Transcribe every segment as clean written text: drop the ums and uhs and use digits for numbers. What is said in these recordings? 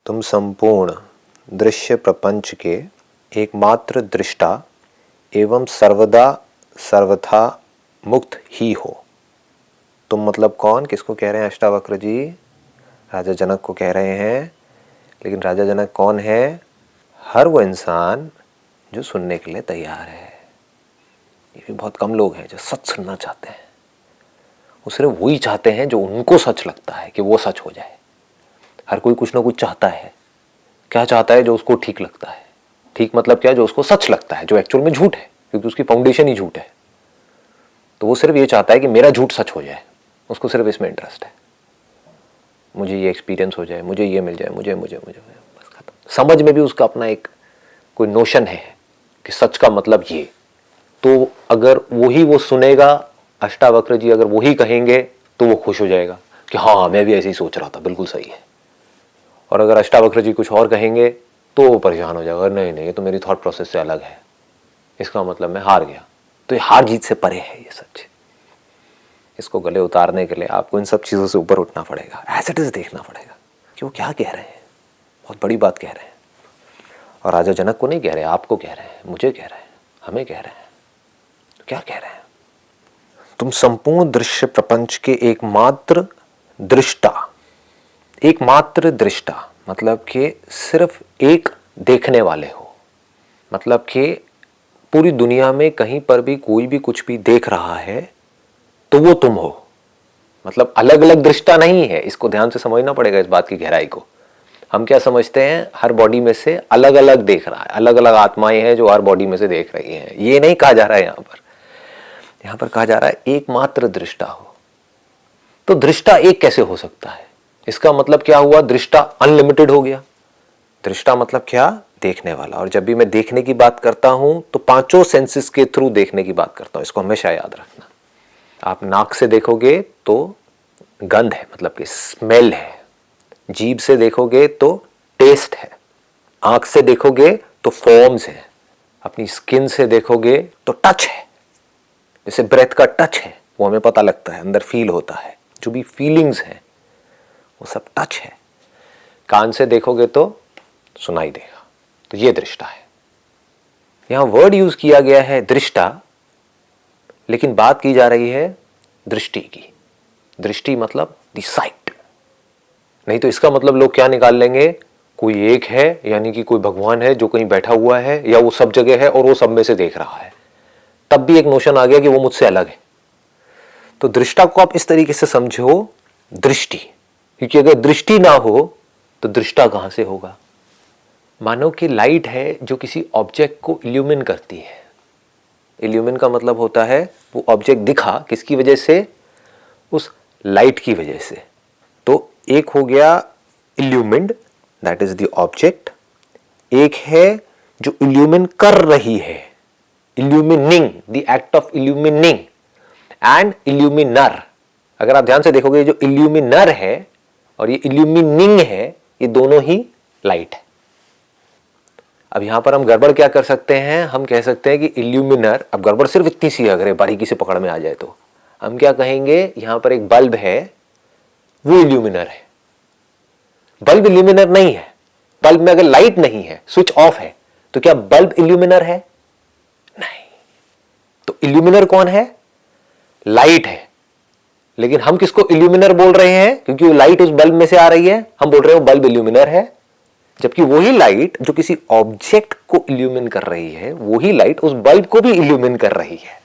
तुम संपूर्ण दृश्य प्रपंच के एकमात्र दृष्टा एवं सर्वदा सर्वथा मुक्त ही हो। तुम मतलब कौन, किसको कह रहे हैं अष्टावक्र जी? राजा जनक को कह रहे हैं। लेकिन राजा जनक कौन है? हर वो इंसान जो सुनने के लिए तैयार है। ये भी बहुत कम लोग हैं जो सच सुनना चाहते हैं। वो सिर्फ वही चाहते हैं जो उनको सच लगता है कि वो सच हो जाए। हर कोई कुछ ना कुछ चाहता है। क्या चाहता है? जो उसको ठीक लगता है। ठीक मतलब क्या? जो उसको सच लगता है, जो एक्चुअल में झूठ है, क्योंकि उसकी फाउंडेशन ही झूठ है। तो वो सिर्फ ये चाहता है कि मेरा झूठ सच हो जाए। उसको सिर्फ इसमें इंटरेस्ट है। मुझे ये एक्सपीरियंस हो जाए, मुझे ये मिल जाए, मुझे मुझे मुझे बस खत्म। समझ में भी उसका अपना एक कोई नोशन है कि सच का मतलब ये। तो अगर वही वो सुनेगा, अष्टावक्र जी अगर वही कहेंगे तो वो खुश हो जाएगा कि हाँ मैं भी ऐसे ही सोच रहा था, बिल्कुल सही है। और अगर अष्टावक्र जी कुछ और कहेंगे तो वो परेशान हो जाएगा, नहीं नहीं ये तो मेरी थॉट प्रोसेस से अलग है, इसका मतलब मैं हार गया। तो ये हार जीत से परे है ये सच। इसको गले उतारने के लिए आपको इन सब चीज़ों से ऊपर उठना पड़ेगा, एज इट इज देखना पड़ेगा कि वो क्या कह रहे हैं। बहुत बड़ी बात कह रहे हैं। और राजा जनक को नहीं कह रहे, आपको कह रहे हैं, मुझे कह रहे हैं, हमें कह रहे हैं। तो क्या कह रहे हैं? तुम संपूर्ण दृश्य प्रपंच के एकमात्र दृष्टा। एकमात्र दृष्टा मतलब कि सिर्फ एक देखने वाले हो। मतलब कि पूरी दुनिया में कहीं पर भी कोई भी कुछ भी देख रहा है तो वो तुम हो। मतलब अलग अलग दृष्टा नहीं है। इसको ध्यान से समझना पड़ेगा, इस बात की गहराई को। हम क्या समझते हैं? हर बॉडी में से अलग अलग देख रहा है, अलग अलग आत्माएं हैं जो हर बॉडी में से देख रही हैं। ये नहीं कहा जा रहा है यहां पर कहा जा रहा है एकमात्र दृष्टा हो। तो दृष्टा एक कैसे हो सकता है? इसका मतलब क्या हुआ? दृष्टा अनलिमिटेड हो गया। दृष्टा मतलब क्या? देखने वाला। और जब भी मैं देखने की बात करता हूं तो पांचों सेंसेस के थ्रू देखने की बात करता हूं। इसको हमेशा याद रखना। आप नाक से देखोगे तो गंध है, मतलब कि स्मेल है। जीभ से देखोगे तो टेस्ट है। आंख से देखोगे तो फॉर्म्स है। अपनी स्किन से देखोगे तो टच है। जैसे ब्रेथ का टच है, वो हमें पता लगता है, अंदर फील होता है। जो भी फीलिंग्स हैं वो सब टच है। कान से देखोगे तो सुनाई देगा। तो ये दृष्टा है। यहां वर्ड यूज किया गया है दृष्टा, लेकिन बात की जा रही है दृष्टि की। दृष्टि मतलब द साइट। नहीं तो इसका मतलब लोग क्या निकाल लेंगे? कोई एक है, यानी कि कोई भगवान है जो कहीं बैठा हुआ है, या वो सब जगह है और वो सब में से देख रहा है। तब भी एक नोशन आ गया कि वो मुझसे अलग है। तो दृष्टा को आप इस तरीके से समझो, दृष्टि। क्योंकि अगर दृष्टि ना हो तो दृष्टा कहां से होगा? मानो कि लाइट है जो किसी ऑब्जेक्ट को इल्यूमिन करती है। इल्यूमिन का मतलब होता है वो ऑब्जेक्ट दिखा किसकी वजह से? उस लाइट की वजह से। तो एक हो गया इल्यूमिन्ड, दैट इज द ऑब्जेक्ट। एक है जो इल्यूमिन कर रही है, illumining, the act of illumining, and illuminer. अगर आप ध्यान से देखोगे, जो इल्यूमिनर है और ये इल्यूमिनिंग है, ये दोनों ही लाइट है। अब यहां पर हम गड़बड़ क्या कर सकते हैं? हम कह सकते हैं कि इल्यूमिनर, अब गड़बड़ सिर्फ इतनी सी है, अगर बारीकी से पकड़ में आ जाए तो हम क्या कहेंगे? यहां पर एक बल्ब है, वो इल्यूमिनर है। बल्ब इल्यूमिनर नहीं है। बल्ब में अगर लाइट नहीं है, स्विच ऑफ है, तो क्या बल्ब इल्यूमिनर है? नहीं। तो इल्यूमिनर कौन है? लाइट है। लेकिन हम किसको इल्यूमिनर बोल रहे हैं? क्योंकि वो लाइट उस बल्ब में से आ रही है, हम बोल रहे हैं वो बल्ब इल्यूमिनर है। जबकि वही लाइट जो किसी ऑब्जेक्ट को इल्यूमिन कर रही है, वही लाइट उस बल्ब को भी इल्यूमिन कर रही है।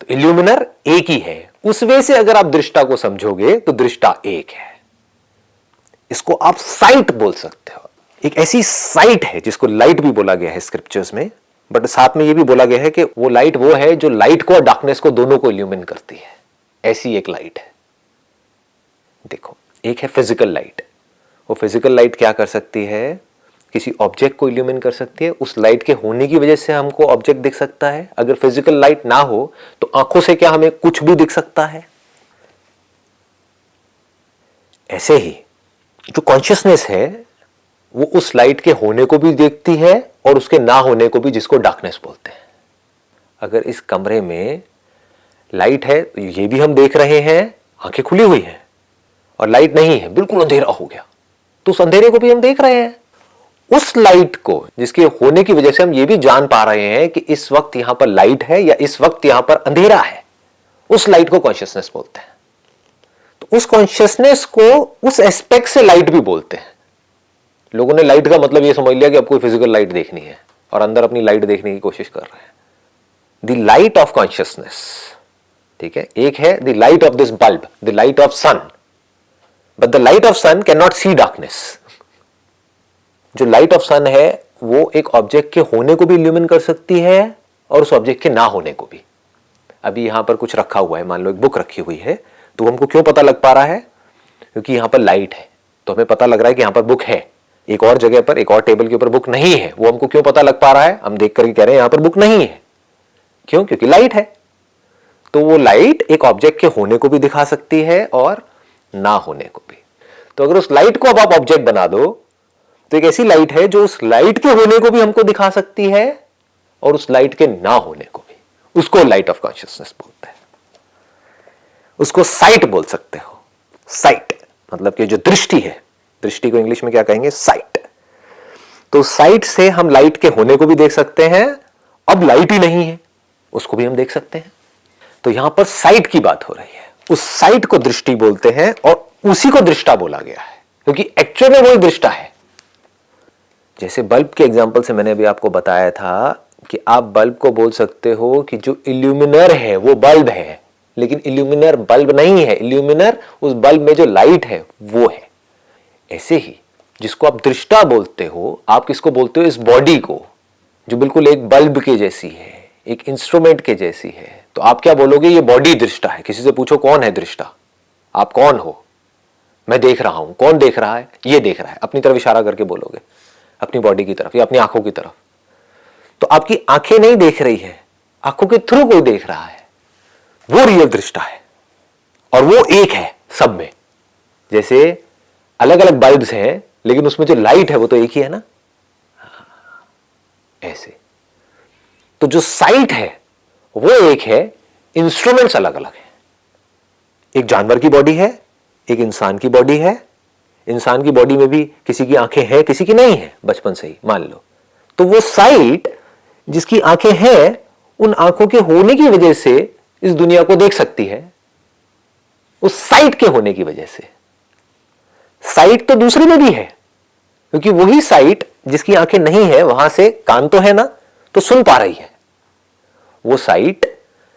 तो इल्यूमिनर एक ही है। उस वे से अगर आप दृष्टा को समझोगे तो दृष्टा एक है। इसको आप साइट बोल सकते हो। एक ऐसी साइट है जिसको लाइट भी बोला गया है स्क्रिप्चर्स में, बट साथ में यह भी बोला गया है कि वो लाइट वो है जो लाइट को और डार्कनेस को दोनों को इल्यूमिन करती है। ऐसी एक लाइट है। देखो, एक है फिजिकल लाइट। वो फिजिकल लाइट क्या कर सकती है? किसी ऑब्जेक्ट को इल्यूमिन कर सकती है। उस लाइट के होने की वजह से हमको ऑब्जेक्ट दिख सकता है। अगर फिजिकल लाइट ना हो तो आंखों से क्या हमें कुछ भी दिख सकता है? ऐसे ही जो कॉन्शियसनेस है वो उस लाइट के होने को भी देखती है और उसके ना होने को भी, जिसको डार्कनेस बोलते हैं। अगर इस कमरे में लाइट है तो ये भी हम देख रहे हैं, आंखें खुली हुई हैं, और लाइट नहीं है, बिल्कुल अंधेरा हो गया, तो उस अंधेरे को भी हम देख रहे हैं। उस लाइट को जिसके होने की वजह से हम ये भी जान पा रहे हैं कि इस वक्त यहां पर लाइट है या इस वक्त यहां पर अंधेरा है, उस लाइट को कॉन्शियसनेस बोलते हैं। तो उस कॉन्शियसनेस को उस एस्पेक्ट से लाइट भी बोलते हैं। लोगों ने लाइट का मतलब यह समझ लिया कि आपको फिजिकल लाइट देखनी है और अंदर अपनी लाइट देखने की कोशिश कर रहे हैं। द लाइट ऑफ कॉन्शियसनेस, ठीक है, एक है the light of this bulb, the light of sun, but the light of sun can not see darkness. जो लाइट ऑफ सन है वो एक ऑब्जेक्ट के होने को भी इल्यूमिन कर सकती है और उस ऑब्जेक्ट के ना होने को भी। अभी यहां पर कुछ रखा हुआ है, मान लो एक बुक रखी हुई है, तो हमको क्यों पता लग पा रहा है? क्योंकि यहां पर लाइट है, तो हमें पता लग रहा है कि यहां पर बुक है। एक और जगह पर, एक और टेबल के ऊपर बुक नहीं है, वो हमको क्यों पता लग पा रहा है? हम देख करके कह रहे हैं यहां पर बुक नहीं है। क्यों? क्योंकि लाइट है। तो वो लाइट एक ऑब्जेक्ट के होने को भी दिखा सकती है और ना होने को भी। तो अगर उस लाइट को अब आप ऑब्जेक्ट बना दो तो एक ऐसी लाइट है जो उस लाइट के होने को भी हमको दिखा सकती है और उस लाइट के ना होने को भी। उसको लाइट ऑफ कॉन्शियसनेस बोलते हैं। उसको साइट बोल सकते हो। साइट मतलब कि जो दृष्टि है, दृष्टि को इंग्लिश में क्या कहेंगे? साइट। तो साइट से हम लाइट के होने को भी देख सकते हैं। अब लाइट ही नहीं है, उसको भी हम देख सकते हैं। तो यहां पर साइट की बात हो रही है। उस साइट को दृष्टि बोलते हैं और उसी को दृष्टा बोला गया है, क्योंकि एक्चुअल में वही दृष्टा है। जैसे बल्ब के एग्जांपल से मैंने अभी आपको बताया था कि आप बल्ब को बोल सकते हो कि जो इल्यूमिनर है वो बल्ब है, लेकिन इल्यूमिनर बल्ब नहीं है। इल्यूमिनर उस बल्ब में जो लाइट है वो है। ऐसे ही जिसको आप दृष्टा बोलते हो, आप किसको बोलते हो? इस बॉडी को, जो बिल्कुल एक बल्ब के जैसी है, एक इंस्ट्रूमेंट के जैसी है। तो आप क्या बोलोगे? ये बॉडी दृष्टा है। किसी से पूछो कौन है दृष्टा? आप कौन हो? मैं देख रहा हूं। कौन देख रहा है? ये देख रहा है। अपनी तरफ इशारा करके बोलोगे, अपनी बॉडी की तरफ या अपनी आंखों की तरफ। तो आपकी आंखें नहीं देख रही है, आंखों के थ्रू कोई देख रहा है, वो रियल दृष्टा है। और वो एक है सब में। जैसे अलग अलग बल्ब्स हैं लेकिन उसमें जो लाइट है वो तो एक ही है ना, ऐसे। तो जो साइट है वो एक है, इंस्ट्रूमेंट्स अलग अलग है। एक जानवर की बॉडी है, एक इंसान की बॉडी है। इंसान की बॉडी में भी किसी की आंखें हैं, किसी की नहीं है, बचपन से ही मान लो। तो वो साइट जिसकी आंखें हैं, उन आंखों के होने की वजह से इस दुनिया को देख सकती है, उस साइट के होने की वजह से। साइट तो दूसरे में भी है, क्योंकि वही साइट जिसकी आंखें नहीं है, वहां से कान तो है ना, तो सुन पा रही है। वो साइट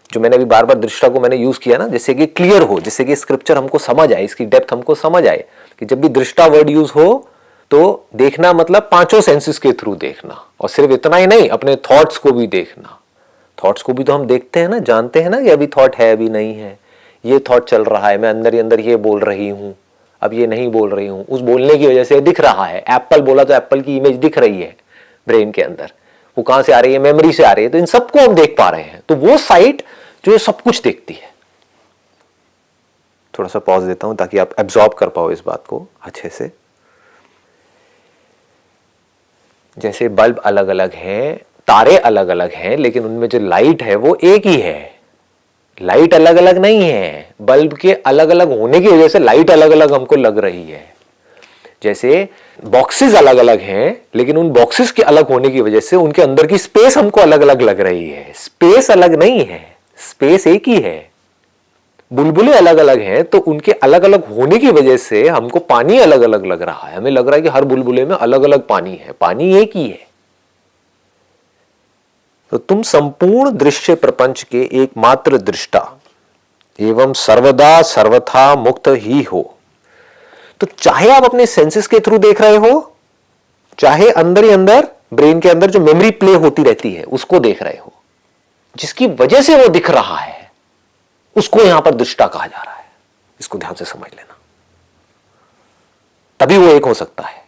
जो मैंने अभी बार बार दृष्टा को मैंने यूज किया ना, जिससे कि क्लियर हो, जिससे कि स्क्रिप्चर हमको समझ आए, इसकी डेप्थ हमको समझ आए कि जब भी दृष्टा वर्ड यूज हो तो देखना मतलब पांचों सेंसेस के थ्रू देखना। और सिर्फ इतना ही नहीं, अपने थॉट्स को भी देखना। थॉट्स को भी तो हम देखते हैं ना, जानते हैं ना कि अभी थॉट है, अभी नहीं है। ये थॉट चल रहा है, मैं अंदर ही अंदर ये बोल रही हूं, अब ये नहीं बोल रही हूं। उस बोलने की वजह से दिख रहा है। एप्पल बोला तो एप्पल की इमेज दिख रही है ब्रेन के अंदर। वो कहां से आ रही है? मेमोरी से आ रही है। तो इन सबको हम देख पा रहे हैं। तो वो साइट जो ये सब कुछ देखती है। थोड़ा सा पॉज देता हूं ताकि आप एब्जॉर्ब कर पाओ इस बात को अच्छे से। जैसे बल्ब अलग अलग हैं, तारे अलग अलग हैं, लेकिन उनमें जो लाइट है वो एक ही है। लाइट अलग अलग नहीं है। बल्ब के अलग अलग होने की वजह से लाइट अलग अलग हमको लग रही है। जैसे बॉक्सेस अलग अलग हैं, लेकिन उन बॉक्सेस के अलग होने की वजह से उनके अंदर की स्पेस हमको अलग अलग लग रही है। स्पेस अलग नहीं है, स्पेस एक ही है। बुलबुले अलग अलग हैं, तो उनके अलग अलग होने की वजह से हमको पानी अलग अलग लग रहा है। हमें लग रहा है कि हर बुलबुले में अलग अलग पानी है, पानी एक ही है। तो तुम संपूर्ण दृश्य प्रपंच के एकमात्र दृष्टा एवं सर्वदा सर्वथा मुक्त ही हो। तो चाहे आप अपने सेंसेस के थ्रू देख रहे हो, चाहे अंदर ही अंदर ब्रेन के अंदर जो मेमोरी प्ले होती रहती है उसको देख रहे हो, जिसकी वजह से वो दिख रहा है, उसको यहां पर दृष्टा कहा जा रहा है। इसको ध्यान से समझ लेना, तभी वो एक हो सकता है।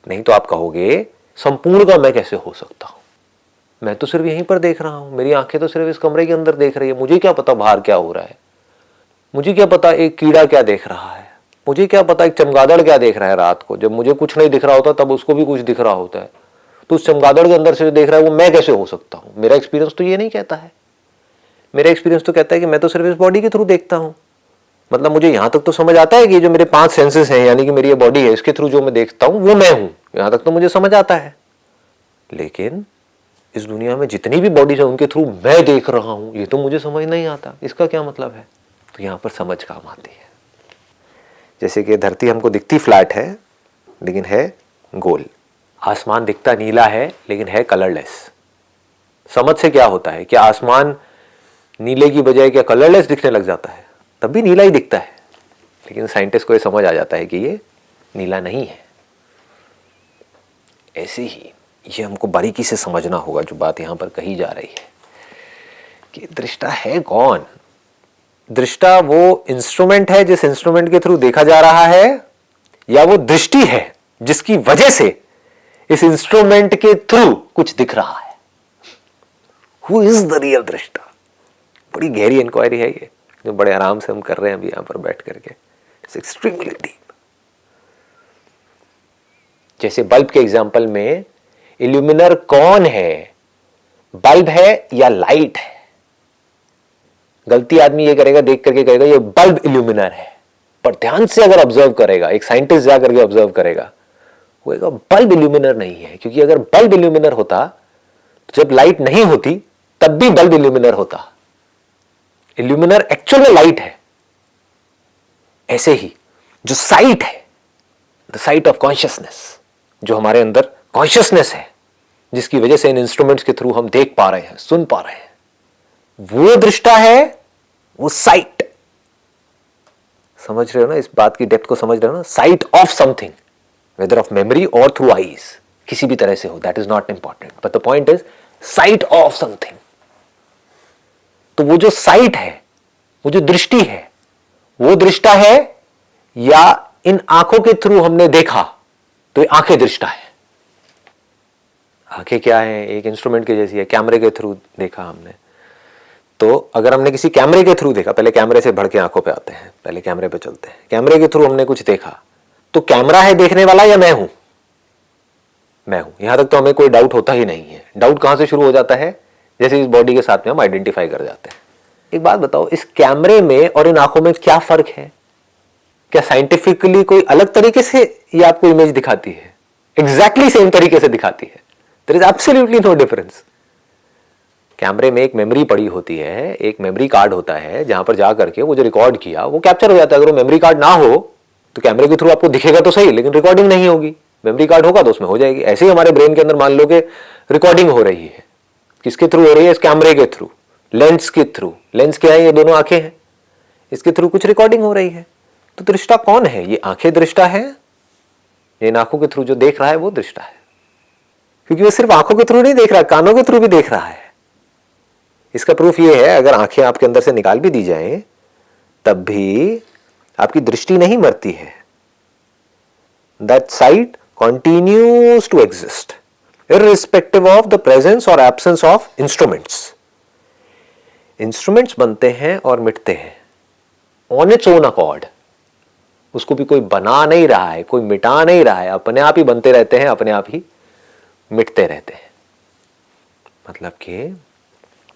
नहीं तो आप कहोगे संपूर्ण का मैं कैसे हो सकता हूं? मैं तो सिर्फ यहीं पर देख रहा हूं, मेरी आंखें तो सिर्फ इस कमरे के अंदर देख रही है। मुझे क्या पता बाहर क्या हो रहा है? मुझे क्या पता एक कीड़ा क्या देख रहा है? मुझे क्या पता एक चमगादड़ क्या देख रहा है? रात को जब मुझे कुछ नहीं दिख रहा होता तब उसको भी कुछ दिख रहा होता है। तो उस चमगादड़ के अंदर से जो देख रहा है वो मैं कैसे हो सकता हूं? मेरा एक्सपीरियंस तो ये नहीं कहता है। मेरा एक्सपीरियंस तो कहता है कि मैं तो सिर्फ इस बॉडी के थ्रू देखता हूं। मतलब मुझे यहां तक तो समझ आता है कि जो मेरे 5 सेंसेस हैं, यानी कि मेरी ये बॉडी है, इसके थ्रू जो मैं देखता हूं वो मैं हूं, यहां तक तो मुझे समझ आता है। लेकिन इस दुनिया में जितनी भी बॉडीज है उनके थ्रू मैं देख रहा हूं, ये तो मुझे समझ नहीं आता, इसका क्या मतलब है? तो यहां पर समझ काम आती है। जैसे कि धरती हमको दिखती फ्लैट है लेकिन है गोल, आसमान दिखता नीला है लेकिन है कलरलेस। समझ से क्या होता है? क्या आसमान नीले की बजाय क्या कलरलेस दिखने लग जाता है? तब भी नीला ही दिखता है, लेकिन साइंटिस्ट को ये समझ आ जाता है कि ये नीला नहीं है। ऐसे ही ये हमको बारीकी से समझना होगा जो बात यहां पर कही जा रही है कि दृष्टा है कौन। दृष्टा वो इंस्ट्रूमेंट है जिस इंस्ट्रूमेंट के थ्रू देखा जा रहा है, या वो दृष्टि है जिसकी वजह से इस इंस्ट्रूमेंट के थ्रू कुछ दिख रहा है? हु इज द रियल दृष्टा? बड़ी गहरी इंक्वायरी है ये, जो बड़े आराम से हम कर रहे हैं अभी यहां पर बैठ करके। It's extremely deep. जैसे बल्ब के एग्जाम्पल में इल्यूमिनर कौन है? बल्ब है या लाइट है? गलती आदमी ये करेगा, देख करके कहेगा ये बल्ब इल्यूमिनर है, पर ध्यान से अगर ऑब्जर्व करेगा, एक साइंटिस्ट जाकर के ऑब्जर्व करेगा, वो कहेगा बल्ब इल्यूमिनर नहीं है, क्योंकि अगर बल्ब इल्यूमिनर होता तो जब लाइट नहीं होती तब भी बल्ब इल्यूमिनर होता। इल्यूमिनर एक्चुअल में लाइट है। ऐसे ही जो साइट है, द साइट ऑफ कॉन्शियसनेस, जो हमारे अंदर कॉन्शियसनेस है, जिसकी वजह से इन इंस्ट्रूमेंट्स के थ्रू हम देख पा रहे हैं, सुन पा रहे हैं, वो दृष्टा है, वो साइट। समझ रहे हो ना? इस बात की डेप्थ को समझ रहे हो ना? Sight of something, whether of memory और थ्रू आईज, किसी भी तरह से हो, that is not important, but the point is sight of something. तो वो जो साइट है, वो जो दृष्टि है, वो दृष्टा है, या इन आंखों के थ्रू हमने देखा तो ये आंखें दृष्टा है। आंखें क्या है? एक इंस्ट्रूमेंट के जैसी है। कैमरे के थ्रू देखा हमने, तो अगर हमने किसी कैमरे के थ्रू देखा, पहले कैमरे से बढ़ के आंखों पे आते हैं, पहले कैमरे पे चलते हैं, कैमरे के थ्रू हमने कुछ देखा, तो कैमरा है देखने वाला या मैं हूं? मैं हूं। यहां तक तो हमें कोई डाउट होता ही नहीं है। डाउट कहां से शुरू हो जाता है? जैसे इस बॉडी के साथ में हम आइडेंटिफाई कर जाते हैं। एक बात बताओ, इस कैमरे में और इन आंखों में क्या फर्क है? क्या साइंटिफिकली कोई अलग तरीके से ये आपको इमेज दिखाती है? एग्जैक्टली सेम तरीके से दिखाती है। There is absolutely no difference. कैमरे में एक मेमोरी पड़ी होती है, एक मेमोरी कार्ड होता है, जहां पर जाकर के वो जो रिकॉर्ड किया वो कैप्चर हो जाता है। अगर वो मेमोरी कार्ड ना हो तो कैमरे के थ्रू आपको दिखेगा तो सही, लेकिन रिकॉर्डिंग नहीं होगी। मेमोरी कार्ड होगा तो उसमें हो जाएगी। ऐसे ही हमारे ब्रेन के अंदर मान लो कि रिकॉर्डिंग हो रही है, किसके थ्रू हो रही है? इस कैमरे के थ्रू, लेंस के थ्रू। लेंस क्या है? ये दोनों आंखें हैं, इसके थ्रू कुछ रिकॉर्डिंग हो रही है। तो दृष्टा कौन है? ये आंखें दृष्टा है, इन आंखों के थ्रू जो देख रहा है वो दृष्टा है। क्योंकि वो सिर्फ आंखों के थ्रू नहीं देख रहा, कानों के थ्रू भी देख रहा है। इसका प्रूफ ये है, अगर आंखें आपके अंदर से निकाल भी दी जाएं तब भी आपकी दृष्टि नहीं मरती है। That sight continues to exist irrespective of the presence और एब्सेंस ऑफ इंस्ट्रूमेंट्स। इंस्ट्रूमेंट्स बनते हैं और मिटते हैं ऑन इट्स ओन अकॉर्ड। उसको भी कोई बना नहीं रहा है, कोई मिटा नहीं रहा है, अपने आप ही बनते रहते हैं, अपने आप ही मिटते रहते हैं। मतलब कि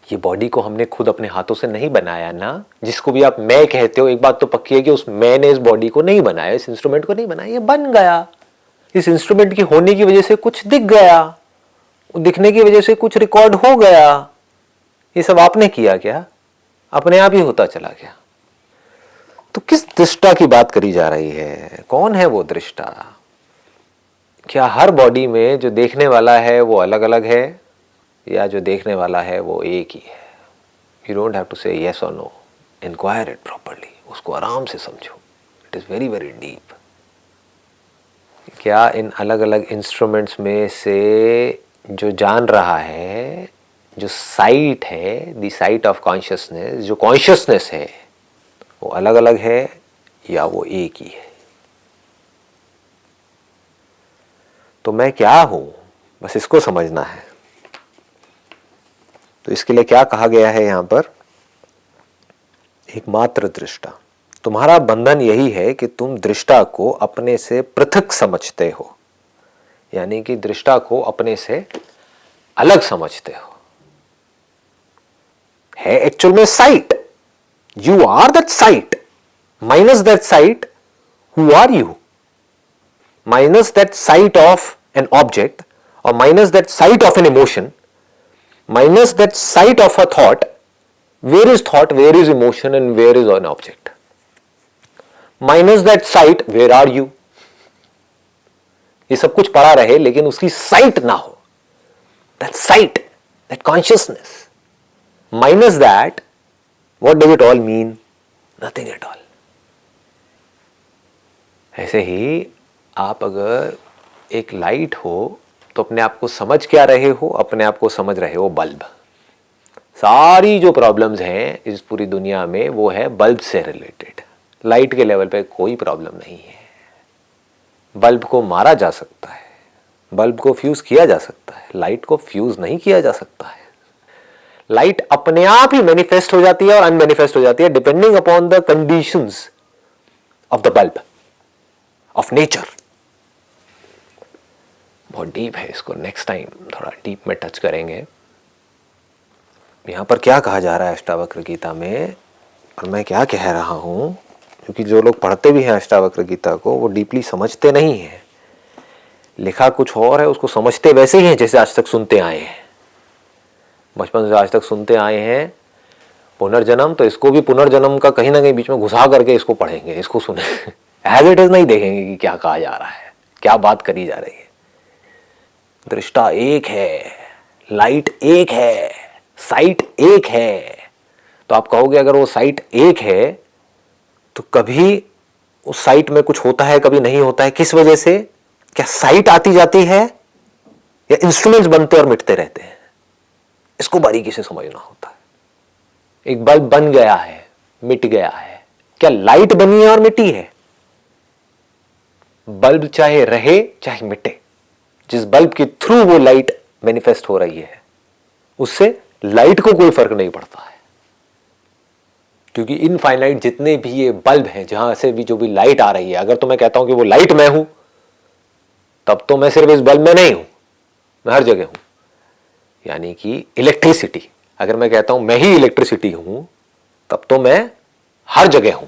ये बॉडी को हमने खुद अपने हाथों से नहीं बनाया ना। जिसको भी आप मैं कहते हो, एक बात तो पक्की है कि उस मैं ने इस बॉडी को नहीं बनाया, इस इंस्ट्रूमेंट को नहीं बनाया, ये बन गया। इस इंस्ट्रूमेंट की होने की वजह से कुछ दिख गया, दिखने की वजह से कुछ रिकॉर्ड हो गया। ये सब आपने किया क्या? अपने आप ही होता चला गया। तो किस दृष्टा की बात करी जा रही है? कौन है वो दृष्टा? क्या हर बॉडी में जो देखने वाला है वो अलग अलग है, या जो देखने वाला है वो एक ही है? यू डोंट हैव टू से यस और नो, इंक्वायर इट प्रॉपरली, उसको आराम से समझो। It is very very deep. क्या इन अलग अलग इंस्ट्रूमेंट्स में से जो जान रहा है, जो साइट है, द साइट ऑफ कॉन्शियसनेस, जो कॉन्शियसनेस है, वो अलग अलग है या वो एक ही है? तो मैं क्या हूं, बस इसको समझना है। तो इसके लिए क्या कहा गया है यहां पर? एकमात्र दृष्टा। तुम्हारा बंधन यही है कि तुम दृष्टा को अपने से पृथक समझते हो, यानी कि दृष्टा को अपने से अलग समझते हो। है एक्चुअल में sight, you are that sight, Minus that sight, who are you? Minus that sight of an object, or minus that sight of an emotion, minus that sight of a thought, thought, where is emotion, and where is an object? Minus that sight, where are you? ये सब कुछ पड़ा रहे लेकिन उसकी site ना हो. That sight, that consciousness. Minus that, what does it all mean? Nothing at all. ऐसे ही आप अगर एक लाइट हो तो अपने आप को समझ क्या रहे हो? अपने आप को समझ रहे हो बल्ब. सारी जो प्रॉब्लम्स हैं इस पूरी दुनिया में वो है बल्ब से रिलेटेड. लाइट के लेवल पे कोई प्रॉब्लम नहीं है. बल्ब को मारा जा सकता है, बल्ब को फ्यूज किया जा सकता है, लाइट को फ्यूज नहीं किया जा सकता है. लाइट अपने आप ही मैनिफेस्ट हो जाती है और अनमैनिफेस्ट हो जाती है depending upon the conditions of the bulb, of nature. बहुत डीप है, इसको नेक्स्ट टाइम थोड़ा डीप में टच करेंगे. यहां पर क्या कहा जा रहा है अष्टावक्र गीता में और मैं क्या कह रहा हूं, क्योंकि जो लोग पढ़ते भी हैं अष्टावक्र गीता को वो डीपली समझते नहीं हैं. लिखा कुछ और है, उसको समझते वैसे ही हैं जैसे आज तक सुनते आए हैं. बचपन से आज तक सुनते आए हैं पुनर्जन्म, तो इसको भी पुनर्जन्म का कहीं ना कहीं बीच में घुसा करके इसको पढ़ेंगे, इसको सुने. एज इट इज नहीं देखेंगे कि क्या कहा जा रहा है, क्या बात करी जा रही है. दृष्टा एक है, लाइट एक है, साइट एक है. तो आप कहोगे अगर वो साइट एक है तो कभी उस साइट में कुछ होता है, कभी नहीं होता है. किस वजह से? क्या साइट आती जाती है या इंस्ट्रूमेंट्स बनते और मिटते रहते हैं? इसको बारीकी से समझना होता है. एक बल्ब बन गया है, मिट गया है, क्या लाइट बनी है और मिटी है? बल्ब चाहे रहे चाहे मिटे, जिस बल्ब के थ्रू वो लाइट मैनिफेस्ट हो रही है उससे लाइट को कोई फर्क नहीं पड़ता है. क्योंकि इनफाइनाइट जितने भी ये बल्ब हैं, जहां से भी जो भी लाइट आ रही है, अगर तो मैं कहता हूं कि वो लाइट मैं हूं तब तो मैं सिर्फ इस बल्ब में नहीं हूं, मैं हर जगह हूं. यानी कि इलेक्ट्रिसिटी, अगर मैं कहता हूं मैं ही इलेक्ट्रिसिटी हूं तब तो मैं हर जगह हूं.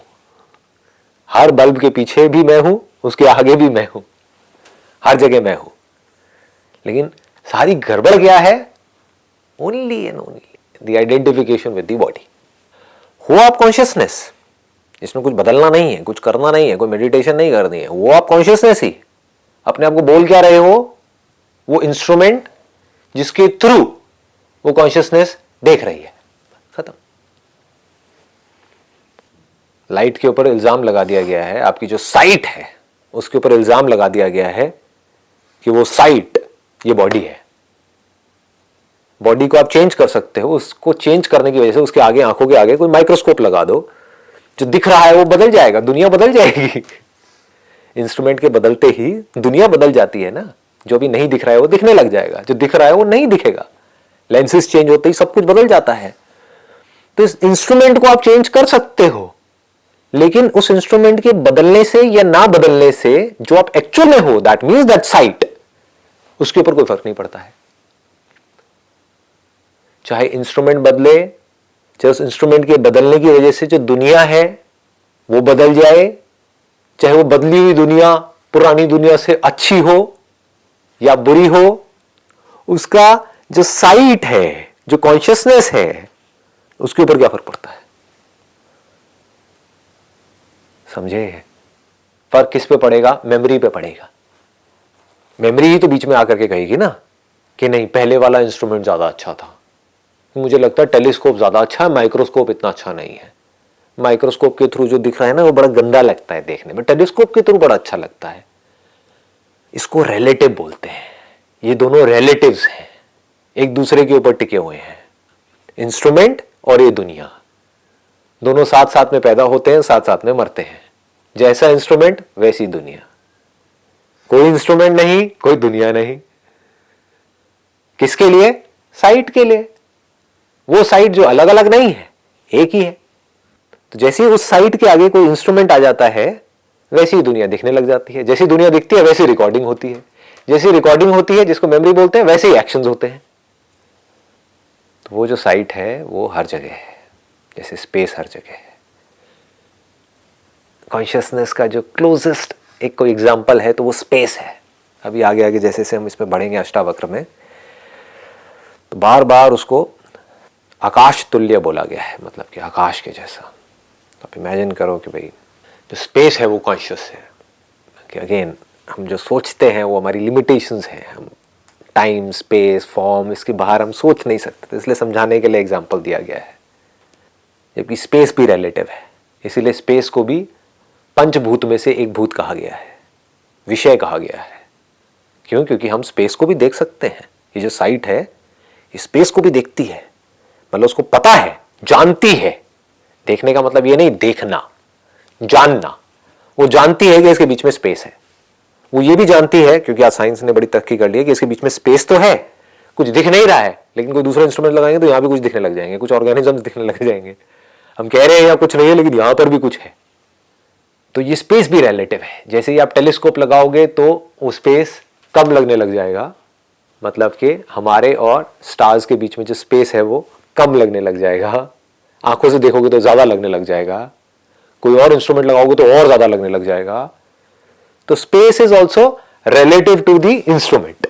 हर बल्ब के पीछे भी मैं हूं, उसके आगे भी मैं हूं, हर जगह मैं हूं. लेकिन सारी गड़बड़ क्या है? Only and only the identification with the body. हो आप कॉन्शियसनेस, इसमें कुछ बदलना नहीं है, कुछ करना नहीं है, कोई मेडिटेशन नहीं करनी है. वो आप कॉन्शियसनेस ही. अपने आप को बोल क्या रहे हो? वो इंस्ट्रूमेंट जिसके थ्रू वो कॉन्शियसनेस देख रही है. खत्म. लाइट के ऊपर इल्जाम लगा दिया गया है, आपकी जो साइट है उसके ऊपर इल्जाम लगा दिया गया है कि वो साइट ये बॉडी है. बॉडी को आप चेंज कर सकते हो. उसको चेंज करने की वजह से उसके आगे, आंखों के आगे कोई माइक्रोस्कोप लगा दो, जो दिख रहा है वो बदल जाएगा, दुनिया बदल जाएगी. इंस्ट्रूमेंट के बदलते ही दुनिया बदल जाती है ना. जो भी नहीं दिख रहा है वो दिखने लग जाएगा, जो दिख रहा है वो नहीं दिखेगा. लेंसेज चेंज होते ही सब कुछ बदल जाता है. तो इस इंस्ट्रूमेंट को आप चेंज कर सकते हो, लेकिन उस इंस्ट्रूमेंट के बदलने से या ना बदलने से जो आप एक्चुअल में हो, दैट मीन्स दैट साइट, उसके ऊपर कोई फर्क नहीं पड़ता है. चाहे इंस्ट्रूमेंट बदले, चाहे उस इंस्ट्रूमेंट के बदलने की वजह से जो दुनिया है वो बदल जाए, चाहे वो बदली हुई दुनिया पुरानी दुनिया से अच्छी हो या बुरी हो, उसका जो साइट है, जो कॉन्शियसनेस है, उसके ऊपर क्या फर्क पड़ता है? समझे? फर्क किस पे पड़ेगा? मेमोरी पे पड़ेगा. मेमोरी ही तो बीच में आकर के कहेगी ना कि नहीं, पहले वाला इंस्ट्रूमेंट ज्यादा अच्छा था. मुझे लगता है टेलीस्कोप ज्यादा अच्छा है, माइक्रोस्कोप इतना अच्छा नहीं है. माइक्रोस्कोप के थ्रू जो दिख रहा है ना वो बड़ा गंदा लगता है देखने में, टेलीस्कोप के थ्रू बड़ा अच्छा लगता है. इसको रिलेटिव बोलते हैं. ये दोनों रिलेटिव्स हैं, एक दूसरे के ऊपर टिके हुए हैं. इंस्ट्रूमेंट और ये दुनिया दोनों साथ साथ में पैदा होते हैं, साथ साथ में मरते हैं. जैसा इंस्ट्रूमेंट वैसी दुनिया. कोई इंस्ट्रूमेंट नहीं, कोई दुनिया नहीं. किसके लिए? साइट के लिए. वो साइट जो अलग अलग नहीं है, एक ही है. तो जैसे उस साइट के आगे कोई इंस्ट्रूमेंट आ जाता है वैसी ही दुनिया दिखने लग जाती है. जैसी दुनिया दिखती है वैसी रिकॉर्डिंग होती है. जैसी रिकॉर्डिंग होती है, जिसको मेमोरी बोलते हैं, वैसे ही एक्शंस होते हैं. तो वो जो साइट है वो हर जगह है, जैसे स्पेस हर जगह है. कॉन्शियसनेस का जो क्लोजेस्ट एक कोई एग्जाम्पल है तो वो स्पेस है। अभी आगे आगे जैसे जैसे हम इस पर बढ़ेंगे अष्टावक्र में, तो बार बार उसको आकाश तुल्य बोला गया है, मतलब कि आकाश के जैसा। तो आप इमेजिन करो कि भाई जो स्पेस है वो कॉन्शियस है, कि अगेन हम जो सोचते हैं वो हमारी लिमिटेशंस हैं, हम टाइम स्पेस फॉर्म इसके बाहर हम सोच नहीं सकते, तो इसलिए समझाने के लिए एग्जांपल दिया गया है। जबकि स्पेस भी रिलेटिव है, इसीलिए स्पेस को भी पंचभूत में से एक भूत कहा गया है, विषय कहा गया है। क्यों? क्योंकि हम स्पेस को भी देख सकते हैं। ये जो साइट है ये स्पेस को भी देखती है, मतलब उसको पता है, जानती है। देखने का मतलब ये नहीं देखना, जानना। वो जानती है कि इसके बीच में स्पेस है। वो ये भी जानती है, क्योंकि आज साइंस ने बड़ी तरक्की कर ली है, कि इसके बीच में स्पेस तो है, कुछ दिख नहीं रहा है, लेकिन कोई दूसरा इंस्ट्रूमेंट लगाएंगे तो यहां भी कुछ दिखने लग जाएंगे, कुछ ऑर्गेनिजम्स दिखने लग जाएंगे। हम कह रहे हैं यहाँ कुछ नहीं है, लेकिन यहां पर भी कुछ है। तो ये स्पेस भी रिलेटिव है। जैसे ही आप टेलीस्कोप लगाओगे तो वो स्पेस कम लगने लग जाएगा, मतलब कि हमारे और स्टार्स के बीच में जो स्पेस है वो कम लगने लग जाएगा। आंखों से देखोगे तो ज्यादा लगने लग जाएगा, कोई और इंस्ट्रूमेंट लगाओगे तो और ज्यादा लगने लग जाएगा। तो space is also relative to the instrument.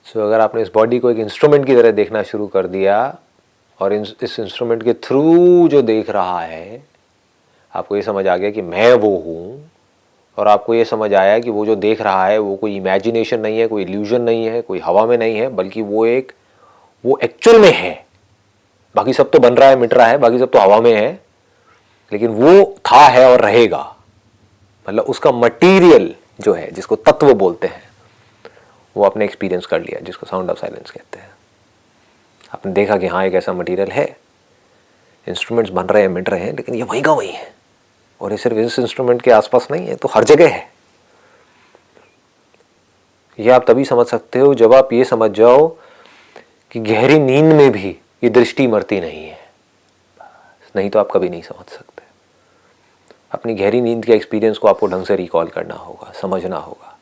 So अगर आपने इस बॉडी को एक इंस्ट्रूमेंट की तरह देखना शुरू कर दिया और इस इंस्ट्रूमेंट के थ्रू जो देख रहा है, आपको ये समझ आ गया कि मैं वो हूं, और आपको ये समझ आया कि वो जो देख रहा है वो कोई इमेजिनेशन नहीं है, कोई इल्यूजन नहीं है, कोई हवा में नहीं है, बल्कि वो एक्चुअल में है। बाकी सब तो बन रहा है, मिट रहा है, बाकी सब तो हवा में है, लेकिन वो था, है और रहेगा। मतलब उसका मटेरियल जो है, जिसको तत्व बोलते हैं, वो आपने एक्सपीरियंस कर लिया, जिसको साउंड ऑफ साइलेंस कहते हैं। आपने देखा कि हाँ एक ऐसा मटेरियल है, इंस्ट्रूमेंट्स बन रहे हैं, मिट रहे हैं, लेकिन ये वही का वही है। और ये सिर्फ इस इंस्ट्रूमेंट के आसपास नहीं है, तो हर जगह है। ये आप तभी समझ सकते हो जब आप ये समझ जाओ कि गहरी नींद में भी ये दृष्टि मरती नहीं है। नहीं तो आप कभी नहीं समझ सकते। अपनी गहरी नींद के एक्सपीरियंस को आपको ढंग से रिकॉल करना होगा, समझना होगा,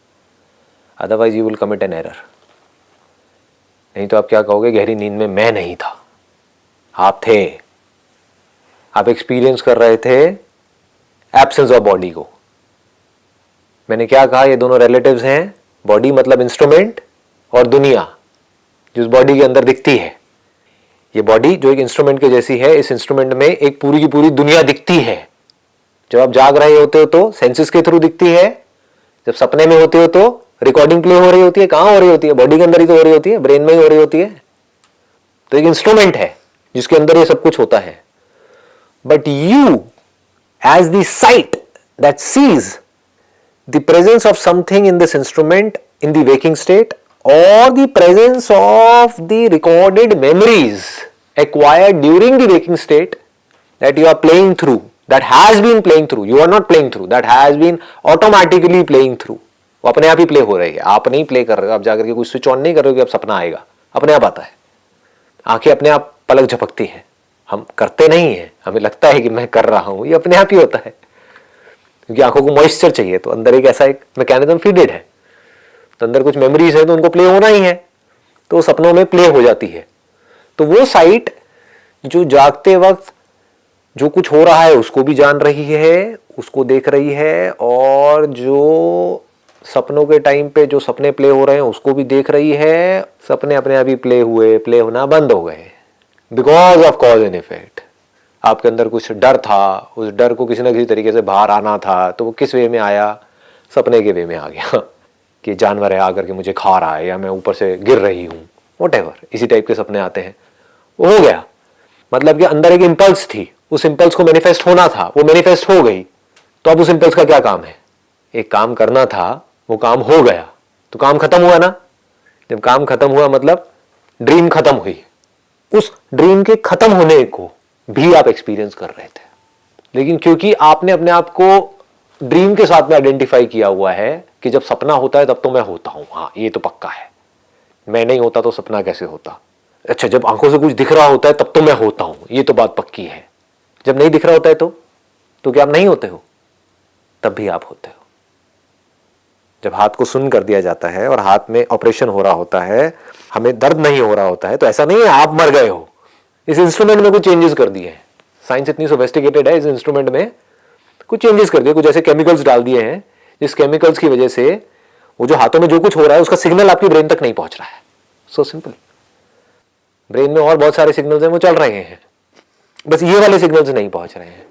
otherwise you will commit an error. नहीं तो आप क्या कहोगे, गहरी नींद में मैं नहीं था, आप थे। आप एक्सपीरियंस कर रहे थे एब्सेंस ऑफ बॉडी को। मैंने क्या कहा, ये दोनों रिलेटिव्स हैं। बॉडी मतलब इंस्ट्रूमेंट, और दुनिया जिस बॉडी के अंदर दिखती है। ये बॉडी जो एक इंस्ट्रूमेंट के जैसी है, इस इंस्ट्रूमेंट में एक पूरी की पूरी दुनिया दिखती है। जब आप जाग रहे होते हो तो सेंसेस के थ्रू दिखती है, जब सपने में होते हो तो रिकॉर्डिंग प्ले हो रही होती है। कहां हो रही होती है? बॉडी के अंदर ही तो हो रही होती है, ब्रेन में ही हो रही होती है। तो एक इंस्ट्रूमेंट है जिसके अंदर ये सब कुछ होता है। But you as the sight that sees the presence of something in this instrument in the waking state, or the presence of the recorded memories acquired during the waking state that you are playing through, that has been playing through, you are not playing through, that has been automatically playing through। वो अपने आप ही play हो रही है, आप नहीं play कर रहे हो। आप जाकर के कोई स्विच ऑन नहीं कर रहे हो कि अब सपना आएगा, अपने आप आता है। आंखें अपने आप पलक झपकती हैं, हम करते नहीं है, हमें लगता है कि मैं कर रहा हूं, ये अपने आप ही होता है। क्योंकि आंखों को मॉइस्चर चाहिए, तो अंदर एक ऐसा एक मैकेनिज्म फीडेड है, तो अंदर कुछ मेमोरीज है तो उनको प्ले होना ही है, तो सपनों में प्ले हो जाती है। तो वो साइट जो जागते वक्त जो कुछ हो रहा है उसको भी जान रही है, उसको देख रही है, और जो सपनों के टाइम पे जो सपने प्ले हो रहे हैं उसको भी देख रही है। सपने अपने आप ही प्ले हुए, प्ले होना बंद हो गए, because of cause and effect. आपके अंदर कुछ डर था, उस डर को किसी न किसी तरीके से बाहर आना था, तो वो किस वे में आया? सपने के वे में आ गया कि जानवर है आकर के मुझे खा रहा है, या मैं ऊपर से गिर रही हूँ, व्हाटएवर, इसी टाइप के सपने आते हैं। वो हो गया, मतलब कि अंदर एक इंपल्स थी, उस इंपल्स को मैनिफेस्ट होना था, वो मैनिफेस्ट हो गई। तो अब उस इंपल्स का क्या काम है? एक काम करना था, वो काम हो गया, तो काम खत्म हुआ ना। जब काम खत्म हुआ मतलब ड्रीम खत्म हुई, उस ड्रीम के खत्म होने को भी आप एक्सपीरियंस कर रहे थे। लेकिन क्योंकि आपने अपने आप को ड्रीम के साथ में आइडेंटिफाई किया हुआ है कि जब सपना होता है तब तो मैं होता हूं, हाँ ये तो पक्का है, मैं नहीं होता तो सपना कैसे होता। अच्छा, जब आंखों से कुछ दिख रहा होता है तब तो मैं होता हूं, ये तो बात पक्की है। जब नहीं दिख रहा होता है तो क्या आप नहीं होते हो? तब भी आप होते हो। जब हाथ को सुन्न कर दिया जाता है और हाथ में ऑपरेशन हो रहा होता है, हमें दर्द नहीं हो रहा होता है, तो ऐसा नहीं है आप मर गए हो, इस इंस्ट्रूमेंट में कुछ चेंजेस कर दिए हैं, साइंस इतनी सोफिस्टिकेटेड है, इस इंस्ट्रूमेंट में कुछ चेंजेस कर दिए, कुछ ऐसे केमिकल्स डाल दिए हैं जिस केमिकल्स की वजह से वो जो हाथों में जो कुछ हो रहा है उसका सिग्नल आपकी ब्रेन तक नहीं पहुंच रहा है। So simple. ब्रेन में और बहुत सारे सिग्नल्स हैं वो चल रहे हैं, बस ये वाले सिग्नल्स नहीं पहुंच रहे हैं।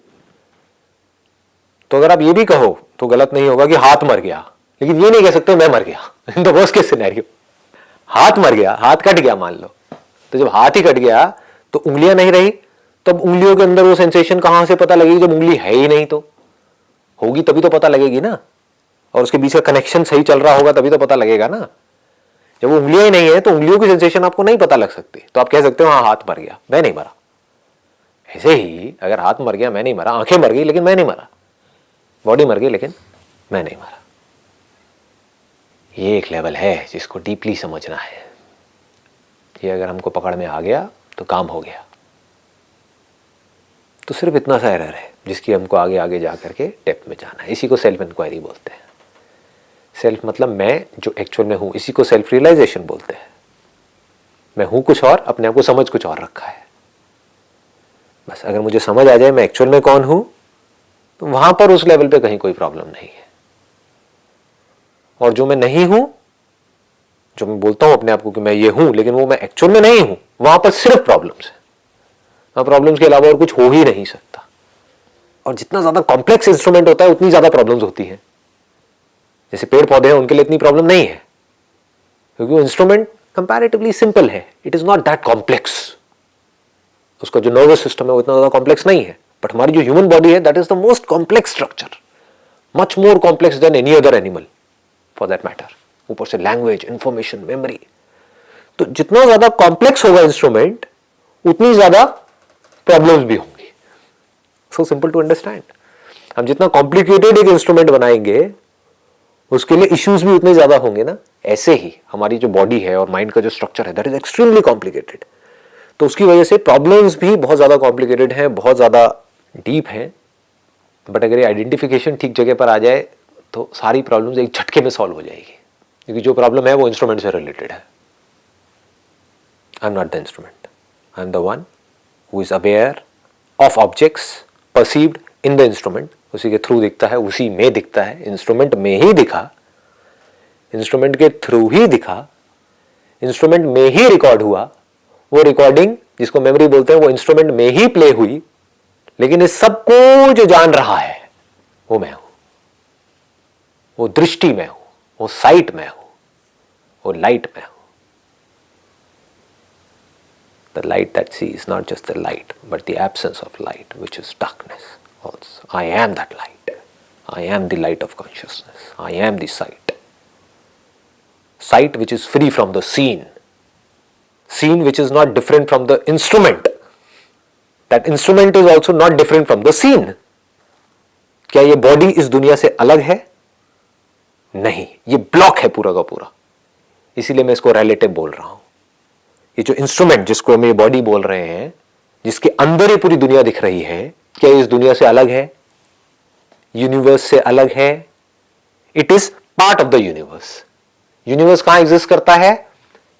तो अगर आप ये भी कहो तो गलत नहीं होगा कि हाथ मर गया, लेकिन ये नहीं कह सकते मैं मर गया। In the worst case scenario हाथ मर गया, हाथ कट गया मान लो, तो जब हाथ ही कट गया तो उंगलियां नहीं रही, तब उंगलियों के अंदर वो सेंसेशन कहां से पता लगेगी? जब उंगली है ही नहीं तो होगी तभी तो पता लगेगी ना, और उसके बीच का कनेक्शन सही चल रहा होगा तभी तो पता लगेगा ना। जब वो उंगलियां ही नहीं है तो उंगलियों की सेंसेशन आपको नहीं पता लग सकती, तो आप कह सकते हो हाँ हाथ मर गया, मैं नहीं मरा। ऐसे ही अगर हाथ मर गया मैं नहीं मरा, आंखें मर गई लेकिन मैं नहीं मरा, बॉडी मर गई लेकिन मैं नहीं मरा। ये एक लेवल है जिसको डीपली समझना है। ये अगर हमको पकड़ में आ गया तो काम हो गया। तो सिर्फ इतना सा एरर है जिसकी हमको आगे आगे जा करके डेप्थ में जाना है। इसी को सेल्फ इंक्वायरी बोलते हैं। सेल्फ मतलब मैं जो एक्चुअल में हूं, इसी को सेल्फ रियलाइजेशन बोलते हैं। मैं हूं कुछ और, अपने आप को समझ कुछ और रखा है। बस अगर मुझे समझ आ जाए मैं एक्चुअल में कौन हूं, तो वहां पर उस लेवल पे कहीं कोई प्रॉब्लम नहीं है। और जो मैं नहीं हूं, जो मैं बोलता हूं अपने आप को कि मैं ये हूं, लेकिन वो मैं एक्चुअल में नहीं हूं, वहां पर सिर्फ प्रॉब्लम्स है। वहां प्रॉब्लम्स के अलावा और कुछ हो ही नहीं सकता। और जितना ज्यादा कॉम्प्लेक्स इंस्ट्रूमेंट होता है उतनी ज्यादा प्रॉब्लम्स होती हैं। जैसे पेड़ पौधे हैं, उनके लिए इतनी प्रॉब्लम नहीं है क्योंकि वो इंस्ट्रूमेंट कंपैरेटिवली सिंपल है। It is not that complex. उसका जो नर्वस सिस्टम है वो इतना ज्यादा कॉम्प्लेक्स नहीं है। बट हमारी जो ह्यूमन बॉडी है, that is the most complex structure, much more complex than any other animal for that matter. ऊपर से लैंग्वेज, इंफॉर्मेशन, मेमोरी। तो जितना ज्यादा कॉम्प्लेक्स होगा इंस्ट्रूमेंट, उतनी ज्यादा प्रॉब्लम्स भी होंगी। So simple to understand. हम जितना कॉम्प्लिकेटेड एक इंस्ट्रूमेंट बनाएंगे, उसके लिए इश्यूज भी उतने ज्यादा होंगे ना। ऐसे ही हमारी जो बॉडी है और माइंड का जो स्ट्रक्चर है, दैट इज एक्सट्रीमली कॉम्प्लिकेटेड। तो उसकी वजह से प्रॉब्लम्स भी बहुत ज्यादा कॉम्प्लिकेटेड हैं, बहुत ज्यादा डीप हैं। बट अगर ये आइडेंटिफिकेशन ठीक जगह पर आ जाए तो सारी प्रॉब्लम्स एक झटके में सॉल्व हो जाएगी, क्योंकि जो प्रॉब्लम है वो इंस्ट्रूमेंट से रिलेटेड है। I am not the instrument, I am the one who is aware of objects perceived in the instrument. उसी के थ्रू दिखता है, उसी में दिखता है, इंस्ट्रूमेंट में ही दिखा, इंस्ट्रूमेंट के थ्रू ही दिखा, इंस्ट्रूमेंट में ही रिकॉर्ड हुआ। वो रिकॉर्डिंग जिसको मेमोरी बोलते हैं वो इंस्ट्रूमेंट में ही प्ले हुई। लेकिन इस सबको जो जान रहा है वो मैं हूं, वो दृष्टि में हूं, वो साइट में हूं, वो लाइट में हूं। The light that sees, not just the light, but the absence of light, which is darkness also. I am that light. I am the light of consciousness. I am the sight. Sight which is free from the seen. Seen which is not different from the instrument. That instrument is also not different from the seen. क्या ये body इस दुनिया से अलग है? नहीं, ये block है पूरा का पूरा। इसीलिए मैं इसको रिलेटिव बोल रहा हूं। ये जो इंस्ट्रूमेंट जिसको हम ये बॉडी बोल रहे हैं, जिसके अंदर ये पूरी दुनिया दिख रही है, क्या ये इस दुनिया से अलग है? यूनिवर्स से अलग है? It is part of the universe. Universe कहां एग्जिस्ट करता है?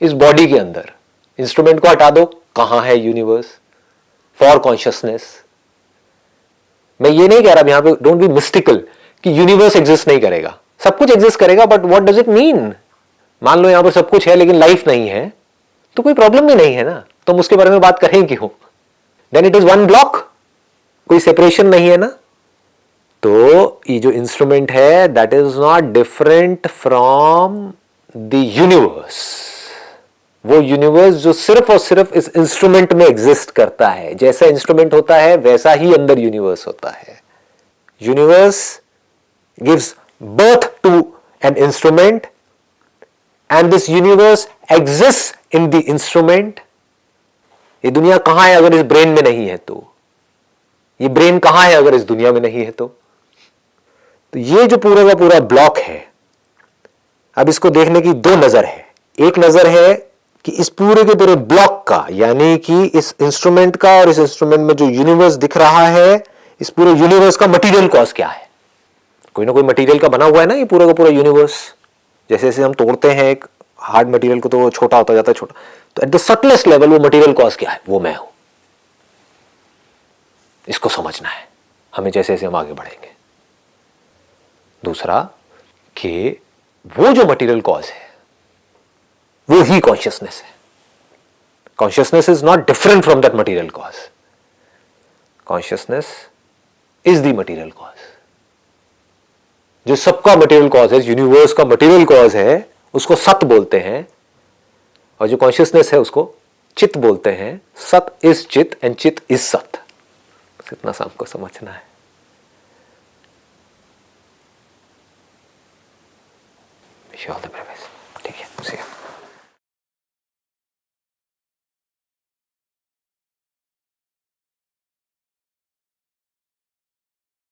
इस बॉडी के अंदर। इंस्ट्रूमेंट को हटा दो, कहां है यूनिवर्स? For consciousness. मैं ये नहीं कह रहा यहां पे, डोंट बी मिस्टिकल, कि यूनिवर्स एग्जिस्ट नहीं करेगा। सब कुछ एग्जिस्ट करेगा, but what does it mean? मान लो यहां पर सब कुछ है लेकिन लाइफ नहीं है, तो कोई प्रॉब्लम भी नहीं है ना, तो हम उसके बारे में बात करें क्यों? Then it is one block, कोई सेपरेशन नहीं है ना। तो ये जो इंस्ट्रूमेंट है, that is not different from the universe. वो यूनिवर्स जो सिर्फ और सिर्फ इस इंस्ट्रूमेंट में एग्जिस्ट करता है। जैसा इंस्ट्रूमेंट होता है वैसा ही अंदर यूनिवर्स होता है। Universe gives birth to an instrument and this universe exists in the instrument. ये दुनिया कहां है अगर इस ब्रेन में नहीं है तो? ये ब्रेन कहां है अगर इस दुनिया में नहीं है तो ये जो पूरा का पूरा ब्लॉक है, अब इसको देखने की दो नजर है। एक नजर है कि इस पूरे के पूरे ब्लॉक का, यानी कि इस इंस्ट्रूमेंट का और इस इंस्ट्रूमेंट में जो यूनिवर्स दिख रहा है, इस पूरे यूनिवर्स का मटेरियल कॉज क्या है? कोई ना कोई मटेरियल का बना हुआ है ना ये पूरा का पूरा यूनिवर्स। जैसे जैसे हम तोड़ते हैं एक हार्ड मटेरियल को तो वो छोटा होता जाता है, छोटा। तो एट द सटलेस्ट लेवल वो मटेरियल कॉज क्या है? वो मैं हूं। इसको समझना है हमें जैसे जैसे हम आगे बढ़ेंगे। दूसरा कि वो जो मटेरियल कॉज है वो ही कॉन्शियसनेस है। Consciousness is not different from that material cause. Consciousness is the material cause. जो सबका मटेरियल कॉज है, यूनिवर्स का मटेरियल कॉज है, उसको सत बोलते हैं, और जो कॉन्शियसनेस है उसको चित बोलते हैं। सत इज चित एंड चित इज सत। इतना सा हमको समझना है। Wish you all the best.